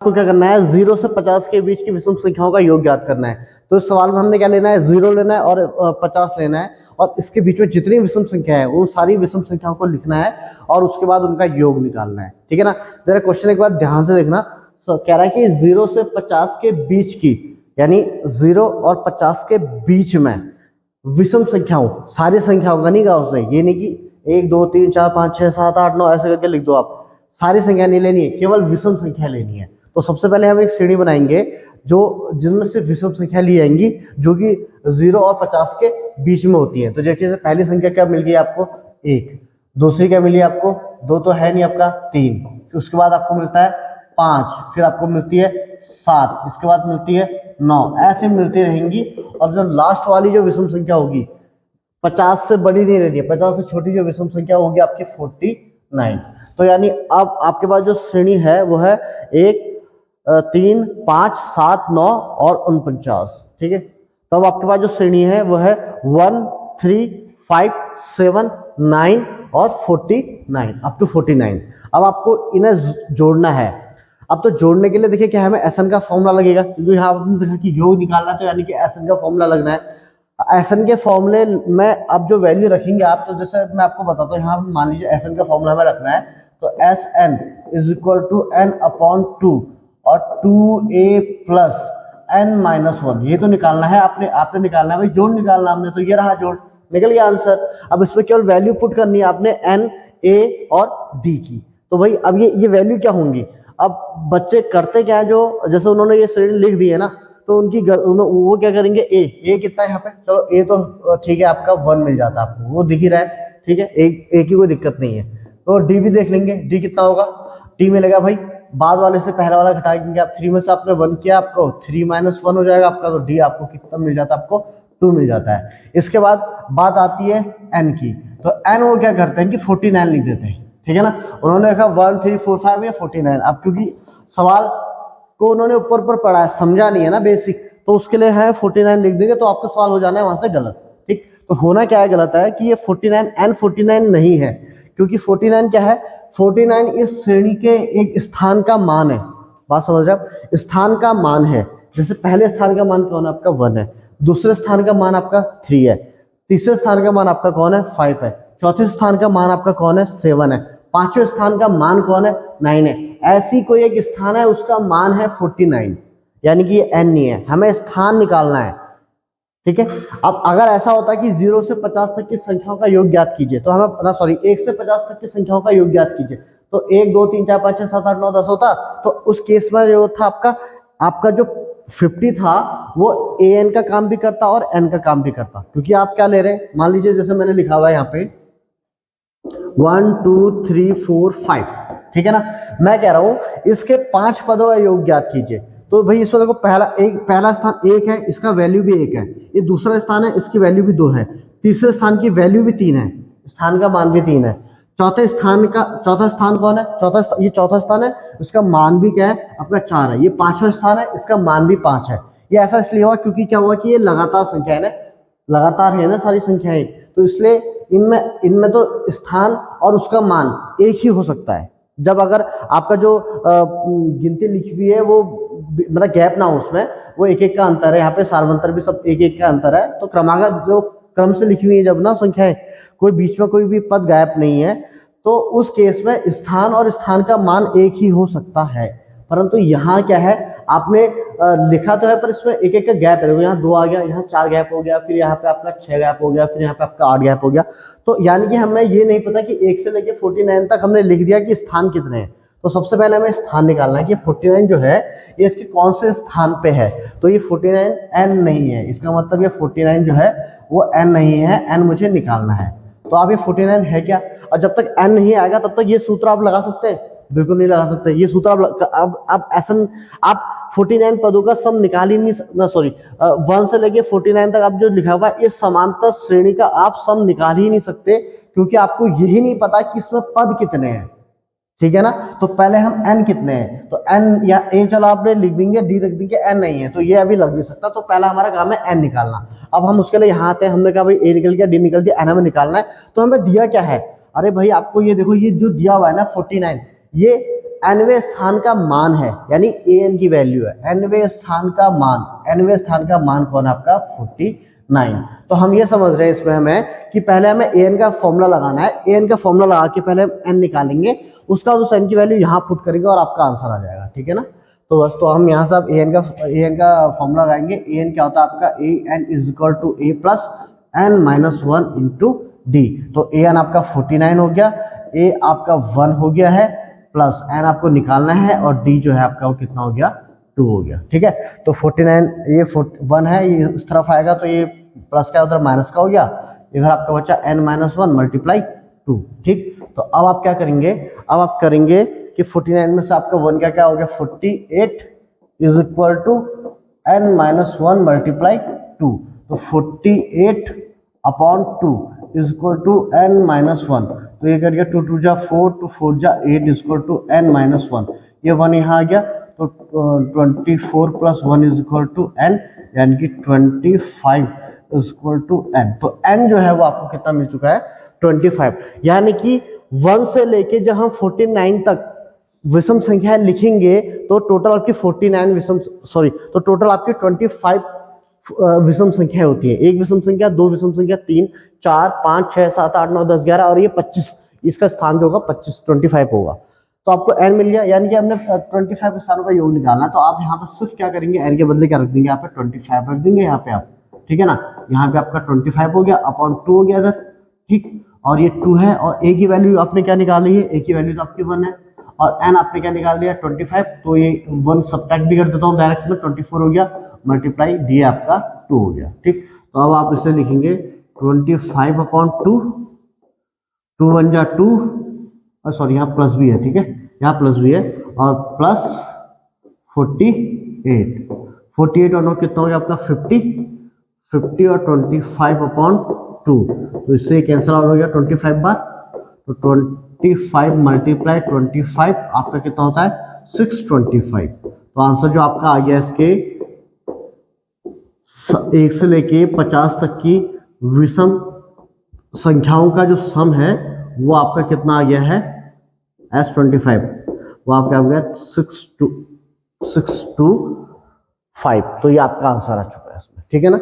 आपको क्या करना है, 0 से 50 के बीच की विषम संख्याओं का योग ज्ञात करना है। तो इस सवाल में हमने क्या लेना है, 0 लेना है और 50 लेना है, और इसके बीच में जितनी विषम संख्या है वो सारी विषम संख्याओं को लिखना है और उसके बाद उनका योग निकालना है। ठीक है ना। जरा क्वेश्चन एक बार ध्यान से देखना। कह रहा है कि 0 से 50 के बीच की, यानी 0 और 50 के बीच में विषम संख्याओं, सारी संख्याओं का नहीं कहा उसने, ये नहीं कि 1 2 3 4 5 6 7 8 9 ऐसे करके लिख दो। आप सारी संख्या नहीं लेनी है, केवल विषम संख्या लेनी है। तो सबसे पहले हम एक श्रेणी बनाएंगे जो जिनमें से विषम संख्या ली जाएंगी जो कि 0 और 50 के बीच में होती है। तो देखिए पहली संख्या क्या मिल गई आपको, 1। दूसरी क्या मिली आपको, 2 तो है नहीं आपका, 3। उसके बाद आपको मिलता है 5, फिर आपको मिलती है 7, इसके बाद मिलती है 9, ऐसे मिलती रहेंगी। और जो लास्ट वाली जो विषम संख्या होगी 50 से बड़ी नहीं रहती है, 50 से छोटी जो विषम संख्या होगी आपकी 49। तो यानी अब आपके पास जो श्रेणी है वो है 1 3 5 7 9 और 49। ठीक है। तो अब आपके पास जो श्रेणी है वो है 1 3 5 7 9 और 49, अप टू 49। अब आपको इन्हें जोड़ना है। अब तो जोड़ने के लिए देखिए क्या है, हमें एसएन का फॉर्मूला लगेगा, क्योंकि यहाँ आपने देखा कि योग निकालना, तो यानी कि एसएन का फॉर्मूला लगना है। एसएन के फॉर्मूले में अब जो वैल्यू रखेंगे आप, तो जैसे मैं आपको बताता हूँ, यहाँ मान लीजिए एसएन का फॉर्मूला हमें रखना है, तो S n is equal to n upon 2 और 2a प्लस n माइनस 1, ये तो निकालना है आपने निकालना है भाई, जोड़ निकालना हमने, तो ये रहा जोड़, निकल गया आंसर। अब इसमें केवल वैल्यू पुट करनी है आपने n, a और d की। तो भाई अब ये वैल्यू क्या होंगी। अब बच्चे करते क्या है, जो जैसे उन्होंने ये श्रेणी लिख दी है ना, तो उनकी वो क्या करेंगे, ए कितना है यहाँ पे, चलो ए तो ठीक है आपका 1 मिल जाता है, आपको वो दिख ही रहा है। ठीक है, ए की कोई दिक्कत नहीं है। तो डी भी देख लेंगे, डी कितना होगा, डी मिलेगा भाई बाद वाले से पहला वाला घटाएंगे आप, 3 में से आपने 1 किया, आपको 3 माइनस 1 हो जाएगा आपका, तो डी आपको कितना मिल जाता है, आपको 2 मिल जाता है। इसके बाद बात आती है एन की, तो एन वो क्या करते हैं कि 49 लिख देते हैं। ठीक है ना, उन्होंने लिखा 1 3 4 5 या 49। अब क्योंकि सवाल को उन्होंने ऊपर ऊपर पढ़ा है, समझा नहीं है ना बेसिक, तो उसके लिए है 49 लिख देंगे, तो आपका सवाल हो जाना है वहां से गलत। ठीक, तो होना क्या है गलत है कि ये 49 एन 49 नहीं है, क्योंकि 49 क्या है, 49 इस श्रेणी के एक स्थान का मान है। बात समझ रहे आप, स्थान का मान है। जैसे पहले स्थान का मान कौन है आपका, 1 है। दूसरे स्थान का मान आपका 3 है। तीसरे स्थान का मान आपका कौन है, 5 है। चौथे स्थान का मान आपका कौन है, 7 है। पांचवें स्थान का मान कौन है, 9 है। ऐसी कोई एक स्थान है उसका मान है 49, यानी कि ये n नहीं है, हमें स्थान निकालना है। ठीक है। अब अगर ऐसा होता है कि 0 से 50 तक की संख्याओं का योग ज्ञात कीजिए, तो हमें 1 से 50 तक की संख्याओं का योग ज्ञात कीजिए, तो 1 2 3 4 5 6 7 8 9 10 होता। तो उस केस में जो था आपका जो 50 था वो an का काम भी करता और n का काम भी करता, क्योंकि आप क्या ले रहे हैं, मान लीजिए जैसे मैंने लिखा हुआ है यहाँ पे 1 2 3 4 5। ठीक है ना, मैं कह रहा हूं इसके 5 पदों का योग ज्ञात कीजिए। तो भाई इसमें देखो पहला स्थान 1 है, इसका वैल्यू भी 1 है। ये दूसरा स्थान है, इसकी वैल्यू भी 2 है। तीसरे स्थान की वैल्यू भी 3 है, स्थान का मान भी 3 है। चौथा स्थान कौन है, ये चौथा स्थान है, इसका मान भी क्या है अपना 4 है। ये 5वां स्थान है, इसका मान भी 5 है। ये ऐसा इसलिए हुआ क्योंकि क्या हुआ कि ये लगातार संख्या है ना, लगातार है ना सारी संख्याएं, तो इसलिए इनमें तो स्थान और उसका मान एक ही हो सकता है। जब अगर आपका जो गिनती लिखी हुई है वो मतलब गैप ना हो उसमें, वो एक एक का अंतर है, यहाँ पे सार्वंतर भी सब एक एक का अंतर है, तो क्रमागत जो क्रम से लिखी हुई है जब ना संख्याएं, कोई बीच में कोई भी पद गैप नहीं है, तो उस केस में स्थान और स्थान का मान एक ही हो सकता है। परंतु यहाँ क्या है, आपने लिखा तो है पर इसमें एक एक का गैप है। यहाँ 2 आ गया, यहाँ 4 गैप हो गया, फिर यहाँ पे आपका 6 गैप हो गया, फिर यहाँ पे आपका 8 गैप हो गया। तो यानी कि हमें ये नहीं पता कि 1 से लेके 49 तक हमने लिख दिया कि स्थान कितने हैं। तो सबसे पहले हमें स्थान निकालना है कि 49 जो है ये इसके कौन से स्थान पे है। तो ये 49 n नहीं है, इसका मतलब ये 49 जो है वो n नहीं है, n मुझे निकालना है। तो आप ये 49 है क्या, और जब तक n नहीं आएगा तब तक ये सूत्र आप लगा सकते हैं, बिल्कुल नहीं लगा सकते ये सूत्र। अब ऐसा आप 49 पदों का सम निकाल ही नहीं, सॉरी 1 से लेके 49 तक आप जो लिखा हुआ है इस समांतर श्रेणी का आप सम निकाल ही नहीं सकते, क्योंकि आपको यही नहीं पता कि इसमें पद कितने हैं। ठीक है ना, तो पहले हम n कितने हैं, तो n या a चलो आपने लिख देंगे, d रख देंगे, n नहीं है तो ये अभी लग नहीं सकता। तो पहला हमारा काम है n निकालना। अब हम उसके लिए यहाँ आते हैं, हमने कहा भाई a निकल गया, d निकल गया, n हमें निकालना है। तो हमें दिया क्या है, अरे भाई आपको ये देखो, ये जो दिया हुआ है ना 49, ये nवें स्थान का मान है, यानी an की वैल्यू है, nवें स्थान का मान कौन है आपका 49। तो हम ये समझ रहे हैं इसमें हमें कि पहले हमें an का फॉर्मूला लगाना है, an का फॉर्मूला लगा के पहले n निकालेंगे, उसका उस n की वैल्यू यहाँ पुट करेंगे और आपका आंसर आ जाएगा, ठीक है ना। तो बस, तो हम यहाँ से an का फॉर्मूला लगाएंगे। an क्या होता है आपका, an is equal to a plus n minus 1 into d. तो an आपका 49 हो गया, a आपका 1 हो गया है, प्लस n आपको निकालना है, और d जो है आपका वो कितना हो गया, 2 हो गया, ठीक है। तो 49 ये 1 है, ये इस तरफ आएगा तो ये प्लस का उधर माइनस का हो गया, इधर आपका बचा n माइनस 1 मल्टीप्लाई 2, ठीक। तो अब आप क्या करेंगे, अब आप करेंगे कि 49 में से आपका 1 क्या हो गया, 48 is equal to n minus 1 multiply 2। तो 48 upon 2 is equal to n minus 1। तो ये कर गया 2 2 जा 4, 2 4 जा 8 is equal to n minus 1। ये 1 यहाँ आ गया, तो 24 plus 1 is equal to n, यानी कि 25 इज इक्वल टू n। तो n जो है वो आपको कितना मिल चुका है, 25। यानी कि 1 से लेके जब हम 49 तक विषम संख्या लिखेंगे तो टोटल आपकी 49 तो टोटल आपकी 25 विषम संख्या होती है। एक विषम संख्या, दो विषम संख्या, 3 4 5 6 7 8 9 10 11 और ये 25, इसका स्थान जो होगा 25 होगा। तो आपको n मिल गया, यानी कि हमने 25 स्थानों का योग निकालना है। तो आप यहाँ पर सिर्फ क्या करेंगे, n के बदले क्या रख देंगे, यहाँ पे 25 रख देंगे यहाँ पे आप, ठीक है ना। यहाँ पे आपका 25 हो गया अपॉन 2 हो गया इधर, ठीक। और ये 2 है, और a की वैल्यू आपने क्या निकाली है, a की वैल्यू तो आपकी 1 है, और n आपने क्या निकाल लिया 25। तो ये 1 सब्ट्रैक्ट भी कर देता हूँ डायरेक्ट में, 24 हो गया मल्टीप्लाई डी आपका 2 हो गया, ठीक। तो अब आप इसे लिखेंगे 25 अपॉन 2, 2 1 जा 2, और सॉरी यहाँ प्लस भी है, ठीक है, यहाँ प्लस भी है, और प्लस 48 और 9 कितना हो गया आपका 50 और 25 अपॉन 2। तो इससे कैंसिल आउट हो गया 25 बार, तो 25 मल्टीप्लाई 25 आपका कितना होता है 625। तो आंसर जो आपका आ गया इसके 1 से लेके 50 तक की विषम संख्याओं का जो सम है वो आपका कितना आ गया है S25, वो आपका आ गया 625। तो ये आपका आंसर आ चुका है इसमें, ठीक है ना।